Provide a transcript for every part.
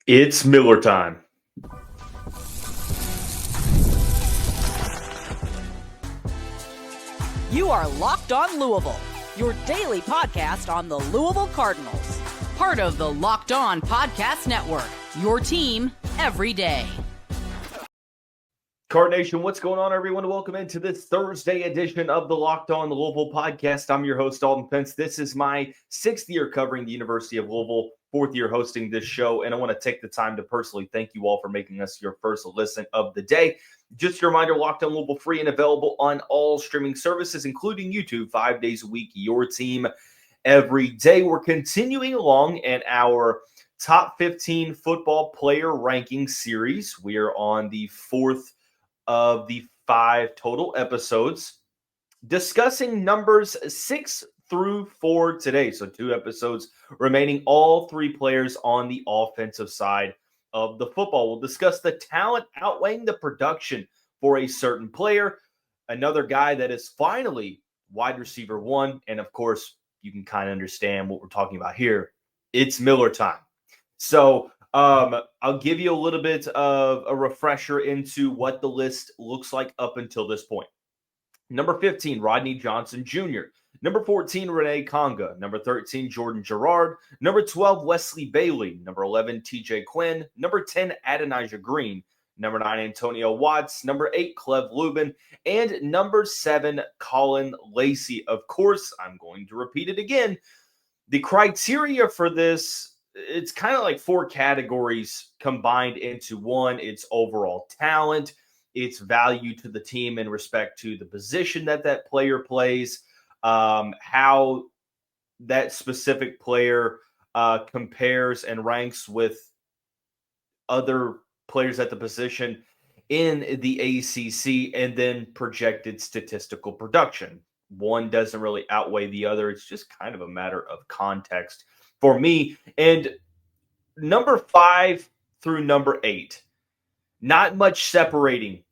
It's Miller time. You are Locked On Louisville, your daily podcast on the Louisville Cardinals. Part of the Locked On Podcast Network, your team every day. Card Nation, what's going on, everyone? Welcome into this Thursday edition of the Locked On Louisville podcast. I'm your host, Dalton Pence. This is my 6th year covering the University of Louisville, 4th year hosting this show, and I want to take the time to personally thank you all for making us your first listen of the day. Just a reminder, Locked On Louisville free and available on all streaming services, including YouTube, 5 days a week, your team every day. We're continuing along in our top 15 football player ranking series. We are on the 4th of the 5 total episodes, discussing numbers 6 through 4 today. So 2 episodes remaining, all 3 players on the offensive side of the football. We'll discuss the talent outweighing the production for a certain player, another guy that is finally wide receiver 1, and of course, you can kind of understand what we're talking about here. It's Miller time. So I'll give you a little bit of a refresher into what the list looks like up until this point. Number 15, Rodney Johnson Jr. Number 14, Renee Conga. Number 13, Jordan Gerard. Number 12, Wesley Bailey. Number 11, TJ Quinn. Number 10, Adonijah Green. Number 9, Antonio Watts. Number 8, Clev Lubin. And number 7, Colin Lacey. Of course, I'm going to repeat it again. The criteria for this, it's kind of like 4 categories combined into one. It's overall talent, it's value to the team in respect to the position that player plays, how that specific player compares and ranks with other players at the position in the ACC, and then projected statistical production. One doesn't really outweigh the other. It's just kind of a matter of context for me. And number 5 through number 8, not much separating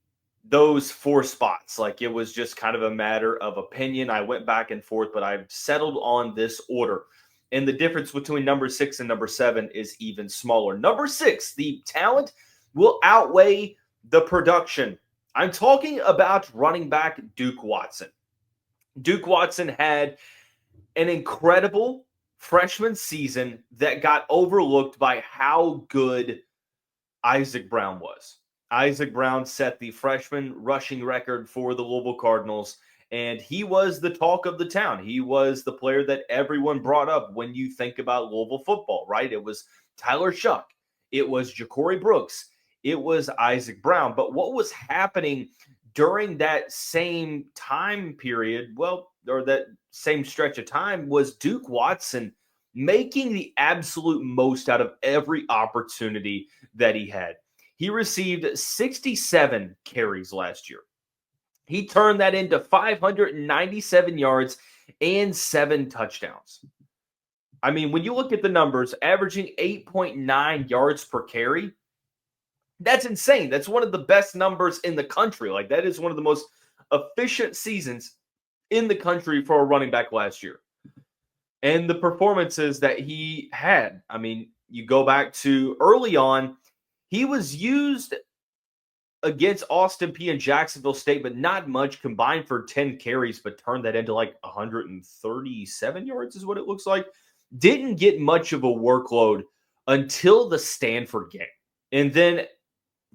those 4 spots. Like, it was just kind of a matter of opinion. I went back and forth, but I've settled on this order. And the difference between number 6 and number 7 is even smaller. Number 6, the talent will outweigh the production. I'm talking about running back Duke Watson. Duke Watson had an incredible freshman season that got overlooked by how good Isaac Brown was. Isaac Brown set the freshman rushing record for the Louisville Cardinals, and he was the talk of the town. He was the player that everyone brought up when you think about Louisville football, right? It was Tyler Shuck. It was Ja'Cory Brooks. It was Isaac Brown. But what was happening during that same time period, or that same stretch of time, was Duke Watson making the absolute most out of every opportunity that he had. He received 67 carries last year. He turned that into 597 yards and 7 touchdowns. I mean, when you look at the numbers, averaging 8.9 yards per carry, that's insane. That's one of the best numbers in the country. Like, that is one of the most efficient seasons in the country for a running back last year. And the performances that he had, I mean, you go back to early on, he was used against Austin Peay and Jacksonville State, but not much, combined for 10 carries, but turned that into like 137 yards is what it looks like. Didn't get much of a workload until the Stanford game. And then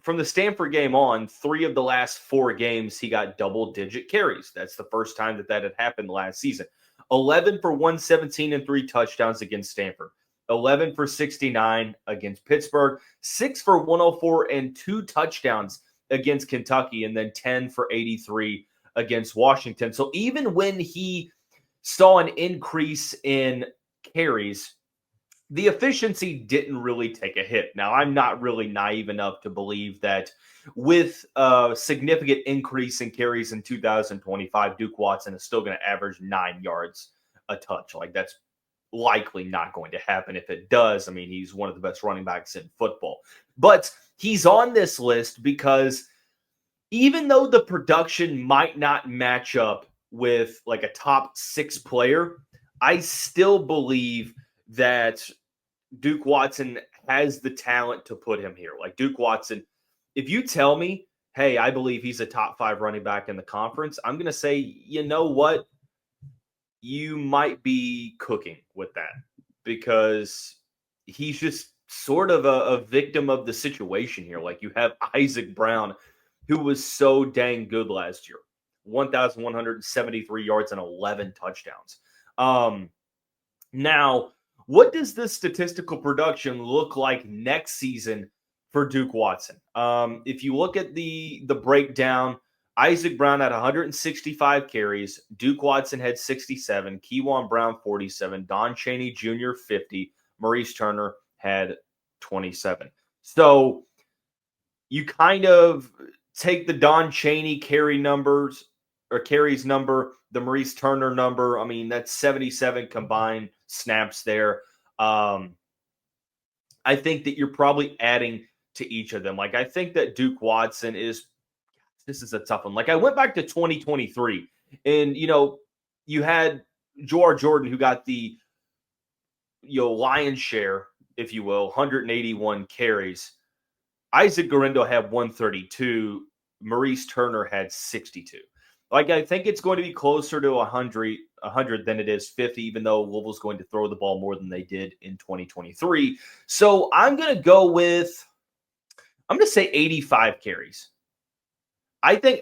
from the Stanford game on, 3 of the last 4 games, he got double-digit carries. That's the first time that had happened last season. 11 for 117 and 3 touchdowns against Stanford. 11 for 69 against Pittsburgh. 6 for 104 and 2 touchdowns against Kentucky. And then 10 for 83 against Washington. So even when he saw an increase in carries, the efficiency didn't really take a hit. Now, I'm not really naive enough to believe that with a significant increase in carries in 2025, Duke Watson is still going to average 9 yards a touch. Like, that's likely not going to happen. If it does, I mean, he's one of the best running backs in football. But he's on this list because even though the production might not match up with like a top 6 player, I still believe that Duke Watson has the talent to put him here. Like Duke Watson, if you tell me, hey, I believe he's a top 5 running back in the conference, I'm going to say, you know what? You might be cooking with that because he's just sort of a victim of the situation here. Like you have Isaac Brown, who was so dang good last year, 1,173 yards and 11 touchdowns. Now, what does this statistical production look like next season for Duke Watson? If you look at the breakdown, Isaac Brown had 165 carries. Duke Watson had 67. Keywan Brown, 47. Don Chaney Jr., 50. Maurice Turner had 27. So you kind of take the Don Chaney carries number, the Maurice Turner number. I mean, that's 77 combined snaps there. I think that you're probably adding to each of them. Like, I think that Duke Watson this is a tough one. Like, I went back to 2023, and, you had Jawar Jordan, who got the, lion's share, if you will, 181 carries. Isaac Guerrero had 132. Maurice Turner had 62. Like, I think it's going to be closer to 100 than it is 50, even though Louisville's going to throw the ball more than they did in 2023. So I'm going to say 85 carries. I think,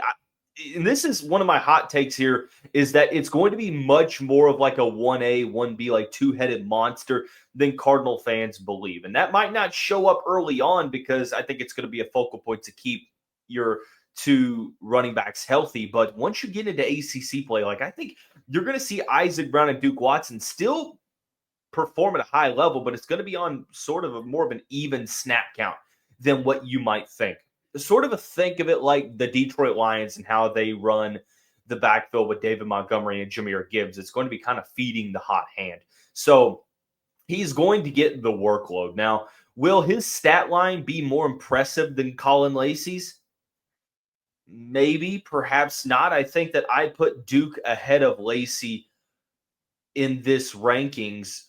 and this is one of my hot takes here, is that it's going to be much more of like a 1A, 1B, like two-headed monster than Cardinal fans believe. And that might not show up early on because I think it's going to be a focal point to keep your two running backs healthy. But once you get into ACC play, like I think you're going to see Isaac Brown and Duke Watson still perform at a high level, but it's going to be on sort of more of an even snap count than what you might think. Sort of think of it like the Detroit Lions and how they run the backfield with David Montgomery and Jahmyr Gibbs. It's going to be kind of feeding the hot hand. So he's going to get the workload. Now, will his stat line be more impressive than Colin Lacey's? Maybe, perhaps not. I think that I put Duke ahead of Lacey in these rankings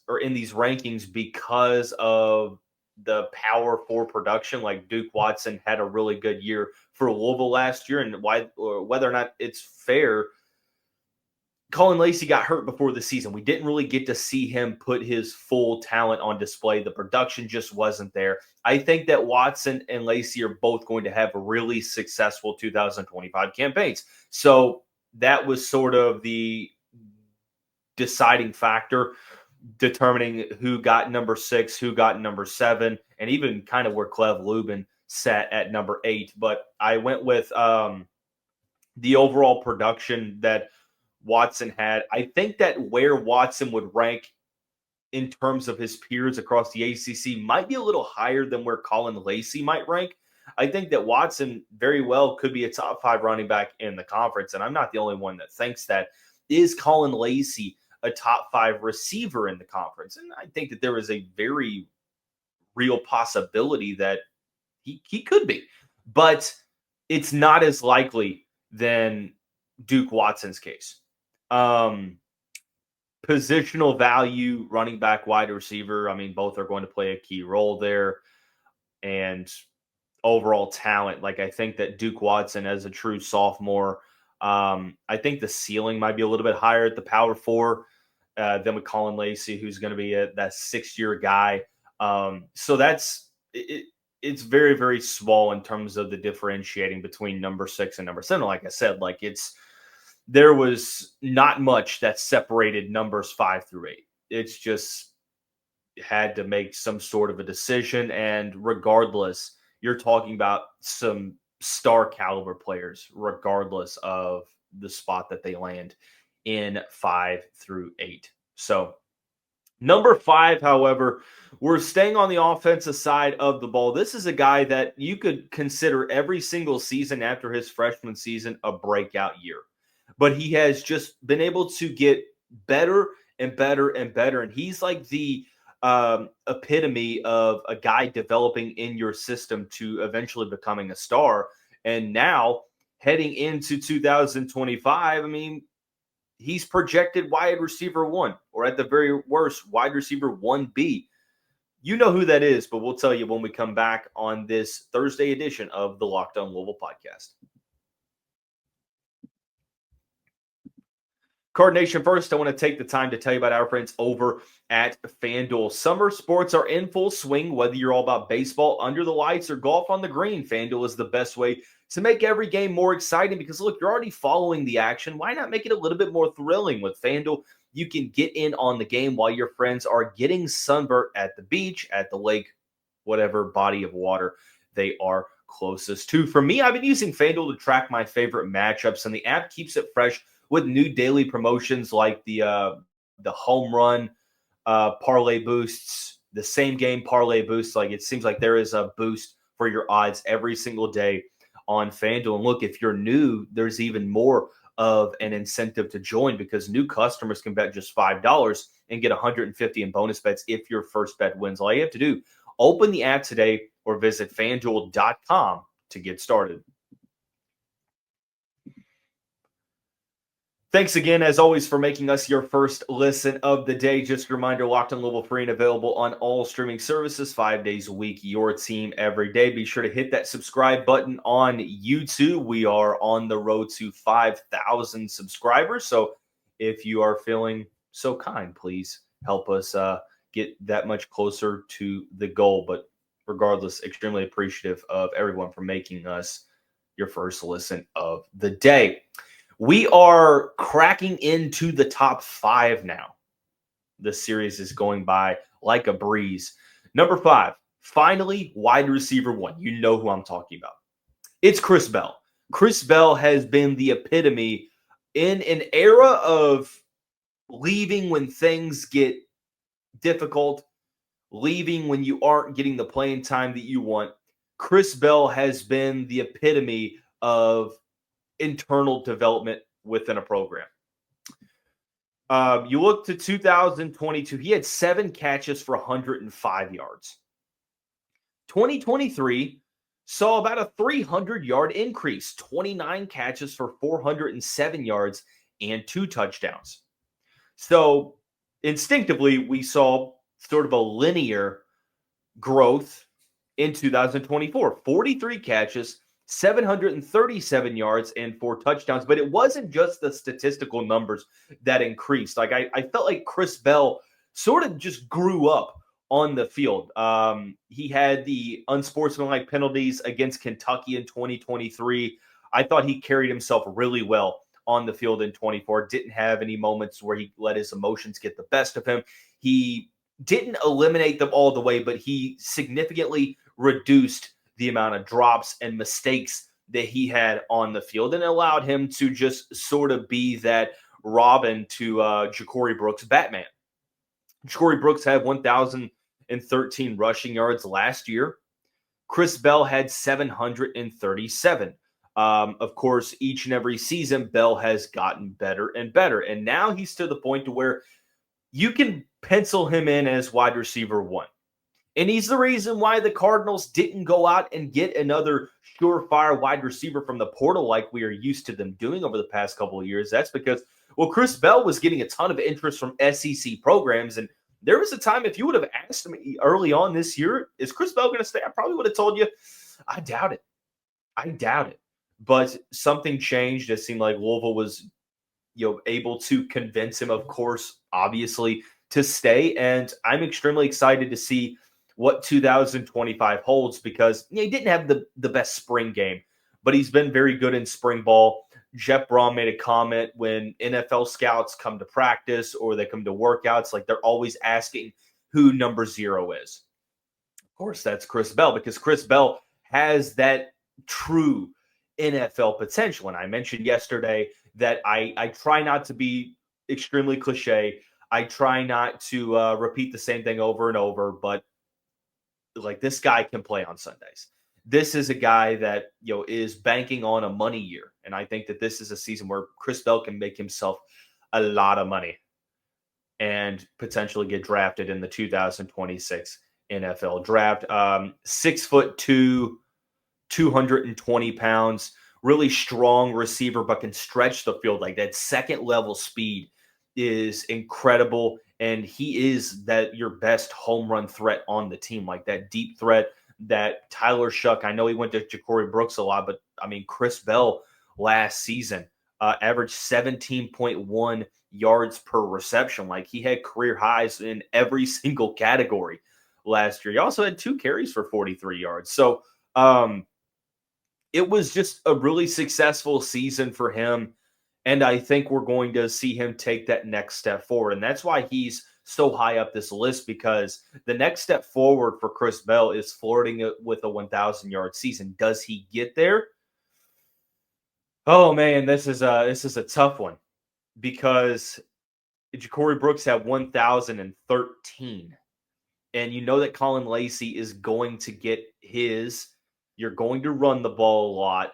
because of the power for production. Like Duke Watson had a really good year for Louisville last year, and whether or not it's fair, Colin Lacey got hurt before the season. We didn't really get to see him put his full talent on display. The production just wasn't there. I think that Watson and Lacey are both going to have really successful 2025 campaigns. So that was sort of the deciding factor, determining who got number 6, who got number 7, and even kind of where Clev Lubin sat at number 8. But I went with the overall production that Watson had. I think that where Watson would rank in terms of his peers across the ACC might be a little higher than where Colin Lacey might rank. I think that Watson very well could be a top 5 running back in the conference, and I'm not the only one that thinks that. Is Colin Lacey a top 5 receiver in the conference? And I think that there is a very real possibility that he could be, but it's not as likely than Duke Watson's case. Positional value, running back, wide receiver, I mean, both are going to play a key role there. And overall talent, like I think that Duke Watson as a true sophomore, I think the ceiling might be a little bit higher at the power 4 than with Colin Lacey, who's going to be that 6-year guy. So it's very, very small in terms of the differentiating between number 6 and number 7. Like I said, like there was not much that separated numbers 5 through 8. It's just had to make some sort of a decision. And regardless, you're talking about some star caliber players, regardless of the spot that they land in 5 through 8. So number 5, however, we're staying on the offensive side of the ball. This is a guy that you could consider every single season after his freshman season a breakout year. But he has just been able to get better and better and better. And he's like the epitome of a guy developing in your system to eventually becoming a star. And now heading into 2025, I mean, he's projected wide receiver 1, or at the very worst, wide receiver 1B. You know who that is, but we'll tell you when we come back on this Thursday edition of the Locked On Louisville podcast. Card Nation, first, I want to take the time to tell you about our friends over at FanDuel. Summer sports are in full swing, whether you're all about baseball under the lights or golf on the green. FanDuel is the best way to make every game more exciting because, look, you're already following the action. Why not make it a little bit more thrilling? With FanDuel, you can get in on the game while your friends are getting sunburnt at the beach, at the lake, whatever body of water they are closest to. For me, I've been using FanDuel to track my favorite matchups, and the app keeps it fresh with new daily promotions like the home run parlay boosts, the same game parlay boosts. Like, it seems like there is a boost for your odds every single day on FanDuel. And look, if you're new, there's even more of an incentive to join because new customers can bet just $5 and get $150 in bonus bets if your first bet wins. All you have to do, open the app today or visit FanDuel.com to get started. Thanks again, as always, for making us your first listen of the day. Just a reminder, Locked On Louisville free and available on all streaming services 5 days a week, your team every day. Be sure to hit that subscribe button on YouTube. We are on the road to 5,000 subscribers. So if you are feeling so kind, please help us get that much closer to the goal. But regardless, extremely appreciative of everyone for making us your first listen of the day. We are cracking into the top 5 now. The series is going by like a breeze. Number 5, finally, wide receiver 1. You know who I'm talking about. It's Chris Bell. Chris Bell has been the epitome in an era of leaving when things get difficult, leaving when you aren't getting the playing time that you want. Chris Bell has been the epitome of internal development within a program. You look to 2022, he had 7 catches for 105 yards. 2023 saw about a 300-yard increase, 29 catches for 407 yards and 2 touchdowns. So instinctively, we saw sort of a linear growth in 2024, 43 catches, 737 yards and 4 touchdowns. But it wasn't just the statistical numbers that increased. Like, I felt like Chris Bell sort of just grew up on the field. He had the unsportsmanlike penalties against Kentucky in 2023. I thought he carried himself really well on the field in 24. Didn't have any moments where he let his emotions get the best of him. He didn't eliminate them all the way, but he significantly reduced the amount of drops and mistakes that he had on the field and allowed him to just sort of be that Robin to Ja'Cory Brooks' Batman. Ja'Cory Brooks had 1,013 rushing yards last year. Chris Bell had 737. Of course, each and every season, Bell has gotten better and better. And now he's to the point to where you can pencil him in as wide receiver 1. And he's the reason why the Cardinals didn't go out and get another surefire wide receiver from the portal like we are used to them doing over the past couple of years. That's because, well, Chris Bell was getting a ton of interest from SEC programs. And there was a time, if you would have asked me early on this year, is Chris Bell going to stay? I probably would have told you, I doubt it. I doubt it. But something changed. It seemed like Louisville was, able to convince him, of course, obviously, to stay. And I'm extremely excited to see what 2025 holds because he didn't have the best spring game, but he's been very good in spring ball. Jeff Brohm made a comment when NFL scouts come to practice or they come to workouts, like they're always asking who number 0 is. Of course, that's Chris Bell because Chris Bell has that true NFL potential. And I mentioned yesterday that I try not to be extremely cliche. I try not to repeat the same thing over and over, but like this guy can play on Sundays. This is a guy that, is banking on a money year. And I think that this is a season where Chris Bell can make himself a lot of money and potentially get drafted in the 2026 NFL draft. 6'2", 220 pounds, really strong receiver, but can stretch the field like that second level speed is incredible, and he is your best home run threat on the team, like that deep threat that Tyler Shuck. I know he went to Ja'Cory Brooks a lot, but I mean, Chris Bell last season averaged 17.1 yards per reception. Like, he had career highs in every single category last year. He also had 2 carries for 43 yards. So it was just a really successful season for him. And I think we're going to see him take that next step forward. And that's why he's so high up this list, because the next step forward for Chris Bell is flirting with a 1,000-yard season. Does he get there? Oh man, this is a tough one, because Ja'Cory Brooks had 1,013, and you know that Colin Lacey is going to get his. You're going to run the ball a lot.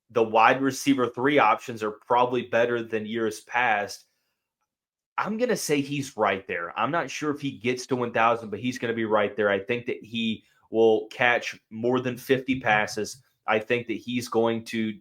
The wide receiver 3 options are probably better than years past. I'm going to say he's right there. I'm not sure if he gets to 1,000, but he's going to be right there. I think that he will catch more than 50 passes. I think that he's going to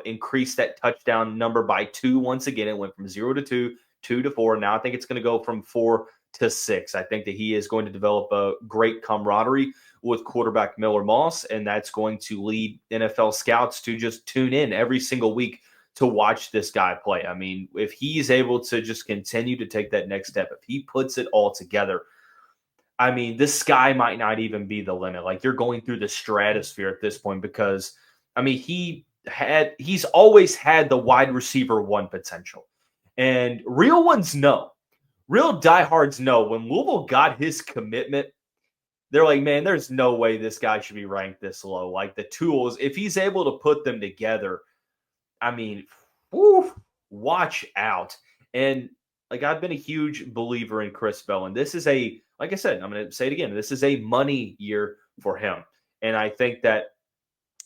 increase that touchdown number by 2 once again. It went from 0 to 2, 2 to 4. Now I think it's going to go from 4 to 6. I think that he is going to develop a great camaraderie with quarterback Miller Moss, and that's going to lead NFL scouts to just tune in every single week to watch this guy play. I mean, if he's able to just continue to take that next step, if he puts it all together, I mean, the sky might not even be the limit. Like, you're going through the stratosphere at this point, because, I mean, he's always had the wide receiver 1 potential. And real ones know. Real diehards know when Louisville got his commitment, they're like, man, there's no way this guy should be ranked this low. Like, the tools, if he's able to put them together, I mean, watch out. And like, I've been a huge believer in Chris Bell, and this is like I said, I'm going to say it again, this is a money year for him. And I think that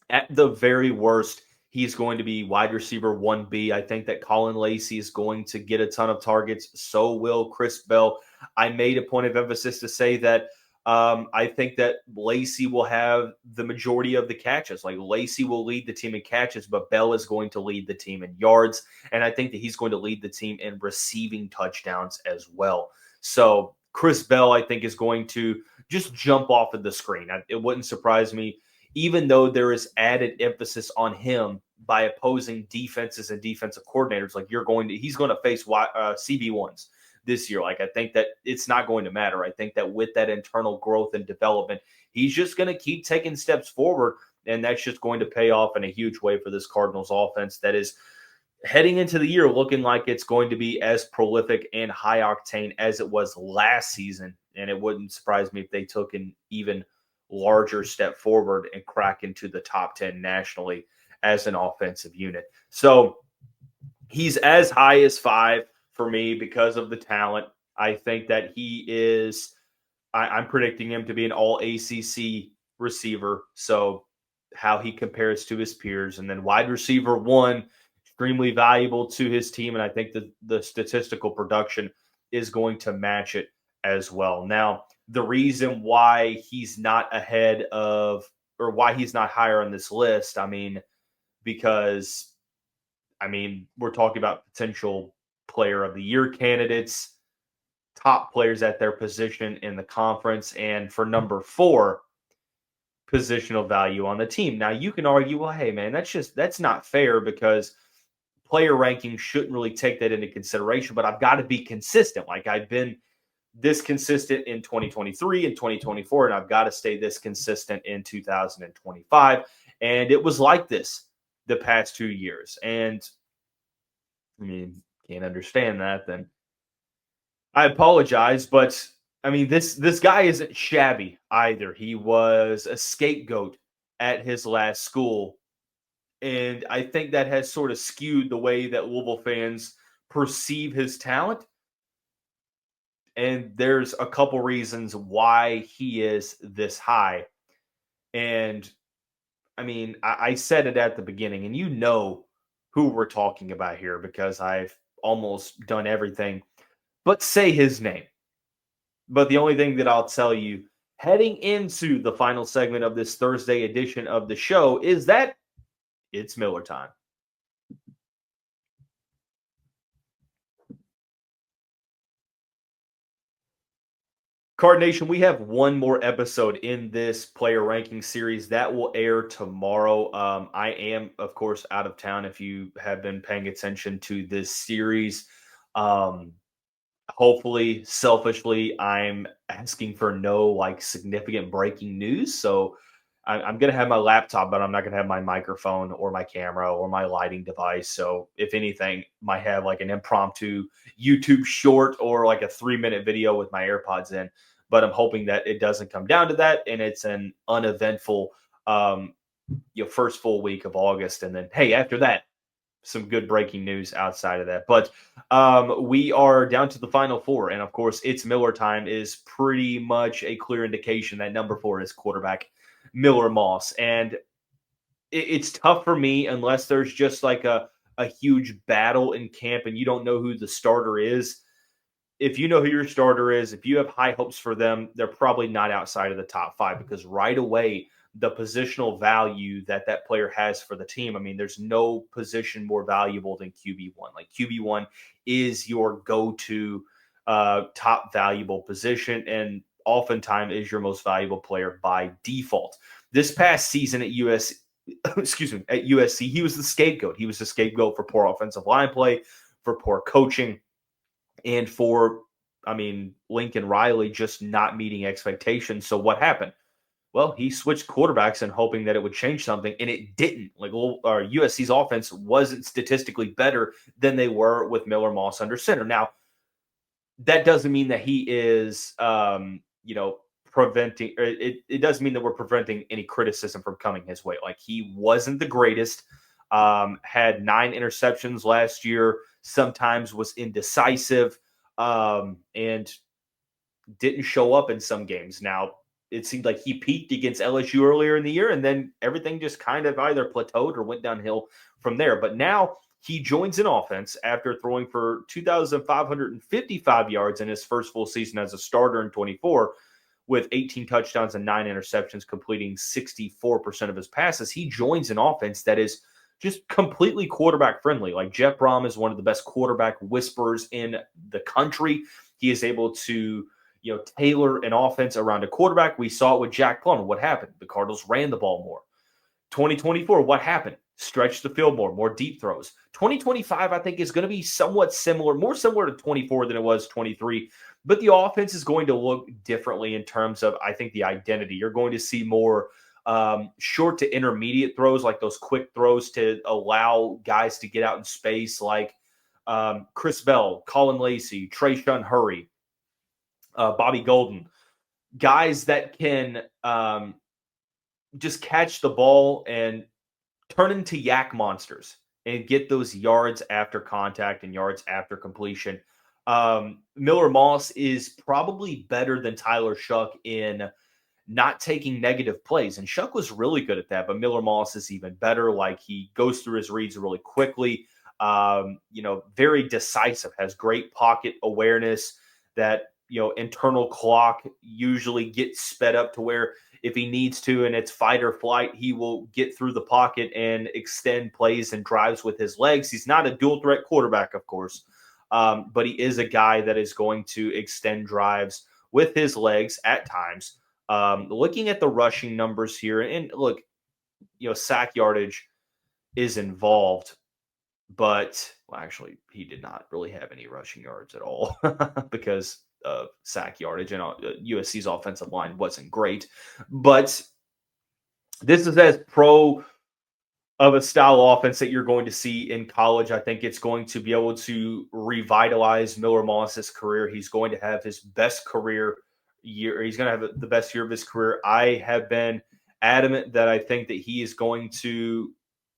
at the very worst, he's going to be wide receiver 1B. I think that Colin Lacey is going to get a ton of targets. So will Chris Bell. I made a point of emphasis to say that I think that Lacey will have the majority of the catches. Like, Lacey will lead the team in catches, but Bell is going to lead the team in yards. And I think that he's going to lead the team in receiving touchdowns as well. So Chris Bell, I think, is going to just jump off of the screen. It wouldn't surprise me, even though there is added emphasis on him by opposing defenses and defensive coordinators. Like, he's going to face CB1s this year. Like, I think that it's not going to matter. I think that with that internal growth and development, he's just going to keep taking steps forward, and that's just going to pay off in a huge way for this Cardinals offense that is heading into the year looking like it's going to be as prolific and high octane as it was last season. And it wouldn't surprise me if they took an even larger step forward and crack into the top 10 nationally as an offensive unit. So he's as high as 5 for me because of the talent. I think that he is, I'm predicting him to be an all ACC receiver. So how he compares to his peers. And then wide receiver 1, extremely valuable to his team. And I think that the statistical production is going to match it as well. Now, the reason why he's not ahead of, or why he's not higher on this list, because we're talking about potential player of the year candidates, top players at their position in the conference, and for number 4, positional value on the team. Now, you can argue, well, hey man, that's not fair, because player rankings shouldn't really take that into consideration, but I've got to be consistent. Like, I've been this consistent in 2023 and 2024, and I've got to stay this consistent in 2025. And it was like this the past 2 years. And can't understand that, then I apologize. But this guy isn't shabby either. He was a scapegoat at his last school. And I think that has sort of skewed the way that Louisville fans perceive his talent. And there's a couple reasons why he is this high. And I said it at the beginning, and you know who we're talking about here, because I've almost done everything but say his name. But the only thing that I'll tell you heading into the final segment of this Thursday edition of the show is that it's Miller time. Card Nation, we have one more episode in this player ranking series that will air tomorrow. I am, of course, out of town if you have been paying attention to this series. Hopefully, selfishly, I'm asking for no like significant breaking news. So I'm going to have my laptop, but I'm not going to have my microphone or my camera or my lighting device. So if anything, might have like an impromptu YouTube short or like a 3-minute video with my AirPods in. But I'm hoping that it doesn't come down to that, and it's an uneventful, first full week of August, and then hey, after that, some good breaking news outside of that. But we are down to the final four, and of course, it's Miller time is pretty much a clear indication that number 4 is quarterback Miller Moss, and it's tough for me unless there's just like a huge battle in camp and you don't know who the starter is. If you know who your starter is, if you have high hopes for them, they're probably not outside of the top 5 because right away, the positional value that that player has for the team. I mean, there's no position more valuable than QB1. Like QB1 is your go-to top valuable position and oftentimes is your most valuable player by default. This past season at USC, he was the scapegoat. He was the scapegoat for poor offensive line play, for poor coaching, and for, Lincoln Riley just not meeting expectations. So what happened? Well, he switched quarterbacks and hoping that it would change something, and it didn't. Like USC's offense wasn't statistically better than they were with Miller Moss under center. Now, that doesn't mean that he is, preventing. Or it doesn't mean that we're preventing any criticism from coming his way. Like he wasn't the greatest. Had 9 interceptions last year. Sometimes was indecisive, and didn't show up in some games. Now, it seemed like he peaked against LSU earlier in the year, and then everything just kind of either plateaued or went downhill from there. But now he joins an offense after throwing for 2,555 yards in his first full season as a starter in 24, with 18 touchdowns and 9 interceptions, completing 64% of his passes. He joins an offense that is just completely quarterback friendly. Like Jeff Brohm is one of the best quarterback whisperers in the country. He is able to tailor an offense around a quarterback. We saw it with Jack Plummer. What happened? The Cardinals ran the ball more. 2024, what happened? Stretched the field more deep throws. 2025, I think, is going to be somewhat similar, more similar to 24 than it was 23. But the offense is going to look differently in terms of, I think, the identity. You're going to see more short to intermediate throws, like those quick throws to allow guys to get out in space, like Chris Bell, Colin Lacey, Trayshawn Hurry, Bobby Golden, guys that can just catch the ball and turn into yak monsters and get those yards after contact and yards after completion. Miller Moss is probably better than Tyler Shuck in not taking negative plays. And Shuck was really good at that, but Miller Moss is even better. Like he goes through his reads really quickly, very decisive, has great pocket awareness that, internal clock usually gets sped up to where if he needs to and it's fight or flight, he will get through the pocket and extend plays and drives with his legs. He's not a dual threat quarterback, of course, but he is a guy that is going to extend drives with his legs at times. Looking at the rushing numbers here, and look, sack yardage is involved, but actually he did not really have any rushing yards at all because of sack yardage, and USC's offensive line wasn't great. But this is as pro of a style offense that you're going to see in college. I think it's going to be able to revitalize Miller Moss's career. He's going to have his best career year. He's going to have the best year of his career. I have been adamant that I think that he is going to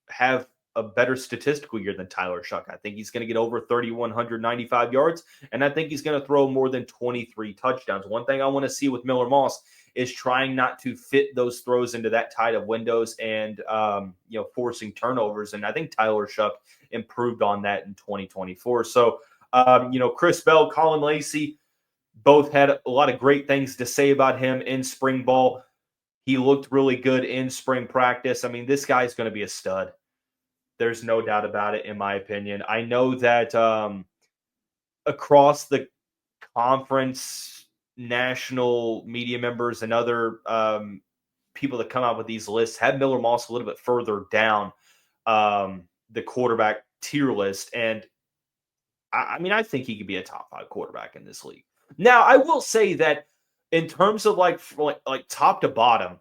have a better statistical year than Tyler Shuck. I think he's going to get over 3,195 yards, and I think he's going to throw more than 23 touchdowns. One thing I want to see with Miller Moss is trying not to fit those throws into that tight of windows and, forcing turnovers. And I think Tyler Shuck improved on that in 2024. So, Chris Bell, Colin Lacey, both had a lot of great things to say about him in spring ball. He looked really good in spring practice. I mean, this guy's going to be a stud. There's no doubt about it, in my opinion. I know that across the conference, national media members and other people that come out with these lists have Miller Moss a little bit further down the quarterback tier list. And I mean, I think he could be a top 5 quarterback in this league. Now, I will say that in terms of like top to bottom,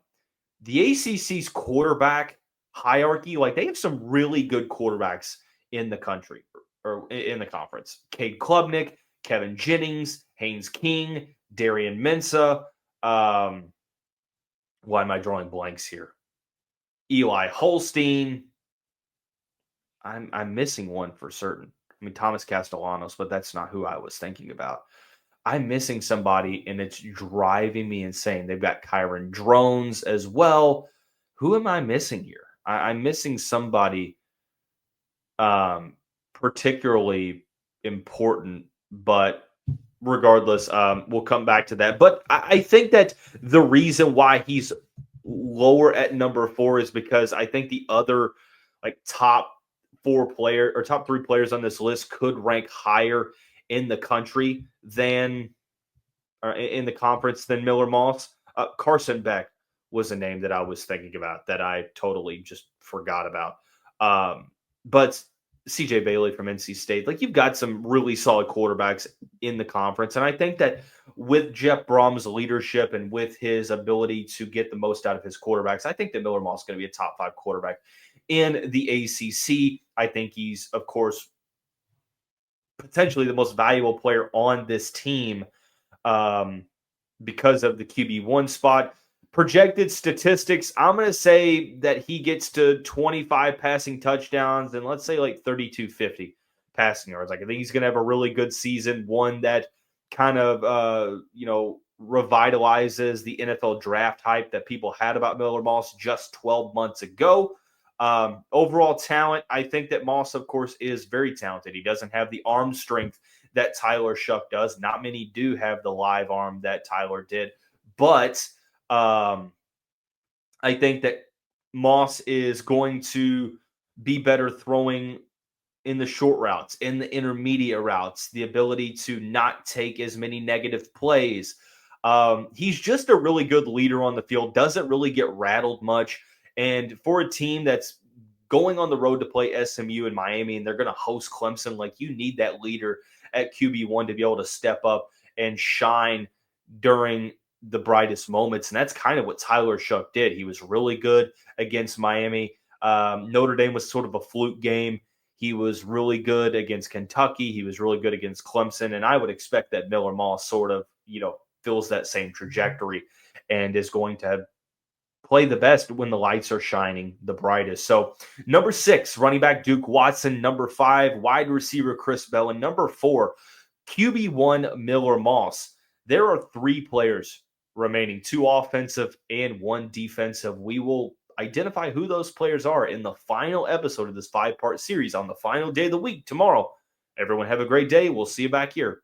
the ACC's quarterback hierarchy, like they have some really good quarterbacks in the country or in the conference. Cade Klubnik, Kevin Jennings, Haynes King, Darian Mensah. Why am I drawing blanks here? Eli Holstein. I'm missing one for certain. I mean, Thomas Castellanos, but that's not who I was thinking about. I'm missing somebody, and it's driving me insane. They've got Kyron Drones as well. Who am I missing here? I'm missing somebody particularly important, but regardless, we'll come back to that. But I think that the reason why he's lower at number 4 is because I think the other like top 4 player or top 3 players on this list could rank higher in the country than in the conference than Miller Moss. Carson Beck was a name that I was thinking about that I totally just forgot about. But CJ Bailey from NC State, like you've got some really solid quarterbacks in the conference. And I think that with Jeff Brohm's leadership and with his ability to get the most out of his quarterbacks, I think that Miller Moss is going to be a top 5 quarterback in the ACC. I think he's, of course, potentially the most valuable player on this team because of the QB1 spot. Projected statistics, I'm going to say that he gets to 25 passing touchdowns and let's say like 3,250 passing yards. Like I think he's going to have a really good season, one that kind of, revitalizes the NFL draft hype that people had about Miller Moss just 12 months ago. Overall talent, I think that Moss, of course, is very talented. He doesn't have the arm strength that Tyler Shuck does. Not many do have the live arm that Tyler did. But I think that Moss is going to be better throwing in the short routes, in the intermediate routes, the ability to not take as many negative plays. He's just a really good leader on the field, doesn't really get rattled much. And for a team that's going on the road to play SMU in Miami and they're going to host Clemson, like you need that leader at QB1 to be able to step up and shine during the brightest moments. And that's kind of what Tyler Shuck did. He was really good against Miami. Notre Dame was sort of a fluke game. He was really good against Kentucky. He was really good against Clemson. And I would expect that Miller Moss sort of, fills that same trajectory and is going to play the best when the lights are shining the brightest. So number 6, running back Duke Watson. Number 5, wide receiver Chris Bell. And number 4, QB1 Miller Moss. There are 3 players remaining, 2 offensive and 1 defensive. We will identify who those players are in the final episode of this 5-part series on the final day of the week tomorrow. Everyone have a great day. We'll see you back here